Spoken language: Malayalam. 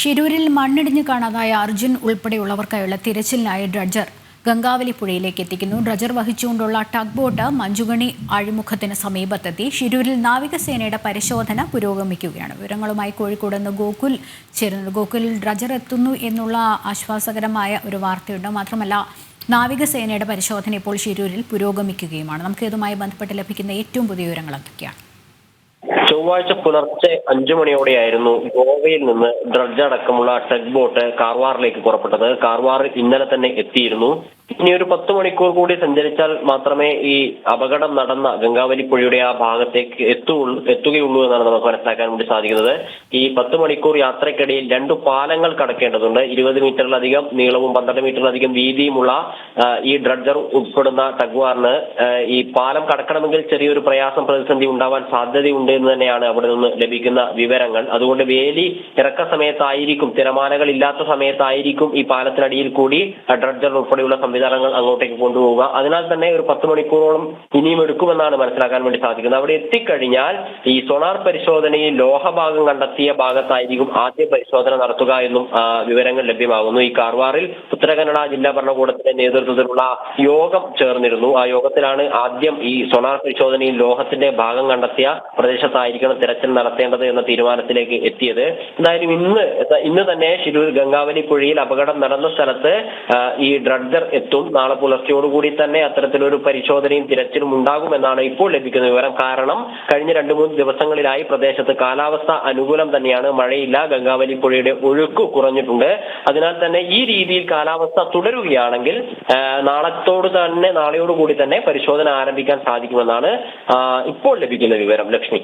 ഷിരൂരിൽ മണ്ണിടിഞ്ഞ് കാണാതായ അർജുൻ ഉൾപ്പെടെയുള്ളവർക്കായുള്ള തിരച്ചിലിനായി ഡ്രഡ്ജർ ഗംഗാവലി പുഴയിലേക്ക് എത്തിക്കുന്നു. ഡ്രഡ്ജർ വഹിച്ചുകൊണ്ടുള്ള ടഗ് ബോട്ട് മഞ്ചുഗണി അഴിമുഖത്തിന് സമീപത്തെത്തി. ഷിരൂരിൽ നാവികസേനയുടെ പരിശോധന പുരോഗമിക്കുകയാണ്. വിവരങ്ങളുമായി കോഴിക്കോട് നിന്ന് ഗോകുൽ ചേരുന്നത്. ഗോകുൽ, ഡ്രഡ്ജർ എത്തുന്നു എന്നുള്ള ആശ്വാസകരമായ ഒരു വാർത്തയുണ്ട്. മാത്രമല്ല, നാവികസേനയുടെ പരിശോധന ഇപ്പോൾ ഷിരൂരിൽ പുരോഗമിക്കുകയുമാണ്. നമുക്ക് ഇതുമായി ബന്ധപ്പെട്ട് ലഭിക്കുന്ന ഏറ്റവും പുതിയ വിവരങ്ങൾ എന്തൊക്കെയാണ്? ചൊവ്വാഴ്ച പുലർച്ചെ 5 മണിയോടെയായിരുന്നു ഗോവയിൽ നിന്ന് ഡ്രഡ്ജ് അടക്കമുള്ള ടഗ് ബോട്ട് കാർവാറിലേക്ക് പുറപ്പെട്ടത്. കാർവാർ ഇന്നലെ തന്നെ എത്തിയിരുന്നു. ഇനി ഒരു 10 മണിക്കൂർ കൂടി സഞ്ചരിച്ചാൽ മാത്രമേ ഈ അപകടം നടന്ന ഗംഗാവലി പുഴയുടെ ആ ഭാഗത്തേക്ക് എത്തുകയുള്ളൂ എന്നാണ് നമുക്ക് മനസ്സിലാക്കാൻ വേണ്ടി സാധിക്കുന്നത്. ഈ 10 മണിക്കൂർ യാത്രക്കിടയിൽ 2 പാലങ്ങൾ കടക്കേണ്ടതുണ്ട്. 20 മീറ്ററിലധികം നീളവും 12 മീറ്ററിലധികം വീതിയുമുള്ള ഈ ഡ്രഡ്ജർ ഉൾപ്പെടുന്ന ടഗ്വാറിന് ഈ പാലം കടക്കണമെങ്കിൽ ചെറിയൊരു പ്രതിസന്ധി ഉണ്ടാവാൻ സാധ്യതയുണ്ട് എന്ന് തന്നെയാണ് അവിടെ നിന്ന് ലഭിക്കുന്ന വിവരങ്ങൾ. അതുകൊണ്ട് വേലി ഇറക്ക സമയത്തായിരിക്കും, തിരമാലകൾ ഇല്ലാത്ത സമയത്തായിരിക്കും ഈ പാലത്തിനടിയിൽ കൂടി ഡ്രഡ്ജർ ഉൾപ്പെടെയുള്ള സംവിധാനങ്ങൾ അങ്ങോട്ടേക്ക് കൊണ്ടുപോവുക. അതിനാൽ തന്നെ ഒരു 10 മണിക്കൂറോളം ഇനിയും എടുക്കുമെന്നാണ് മനസ്സിലാക്കാൻ വേണ്ടി സാധിക്കുന്നത്. അവിടെ എത്തിക്കഴിഞ്ഞാൽ ഈ സോണാർ പരിശോധനയിൽ ലോഹഭാഗം കണ്ടെത്തിയ ഭാഗത്തായിരിക്കും ആദ്യ പരിശോധന നടത്തുക എന്നും വിവരങ്ങൾ ലഭ്യമാകുന്നു. ഈ കാർവാറിൽ ഉത്തര കന്നഡ ജില്ലാ ഭരണകൂടത്തിന്റെ നേതൃത്വത്തിലുള്ള യോഗം ചേർന്നിരുന്നു. ആ യോഗത്തിലാണ് ആദ്യം ഈ സോണാർ പരിശോധനയിൽ ലോഹത്തിന്റെ ഭാഗം കണ്ടെത്തിയ പ്രദേശത്തായിരിക്കണം തിരച്ചിൽ നടത്തേണ്ടത് എന്ന തീരുമാനത്തിലേക്ക് എത്തിയത്. എന്തായാലും ഇന്ന് തന്നെ ഷിരൂർ ഗംഗാവലി പുഴയിൽ അപകടം നടന്ന സ്ഥലത്ത് ഈ ഡ്രഡ്ജർ എത്തും. നാളെ പുലർച്ചയോടുകൂടി തന്നെ അത്തരത്തിലൊരു പരിശോധനയും തിരച്ചിലും ഉണ്ടാകുമെന്നാണ് ഇപ്പോൾ ലഭിക്കുന്ന വിവരം. കാരണം കഴിഞ്ഞ 2-3 ദിവസങ്ങളിലായി പ്രദേശത്ത് കാലാവസ്ഥ അനുകൂലം തന്നെയാണ്. മഴയില്ല, ഗംഗാവലി പുഴയുടെ ഒഴുക്ക് കുറഞ്ഞിട്ടുണ്ട്. അതിനാൽ തന്നെ ഈ രീതിയിൽ കാലാവസ്ഥ തുടരുകയാണെങ്കിൽ നാളെയോടുകൂടി തന്നെ പരിശോധന ആരംഭിക്കാൻ സാധിക്കുമെന്നാണ് ഇപ്പോൾ ലഭിക്കുന്ന വിവരം. ലക്ഷ്മി.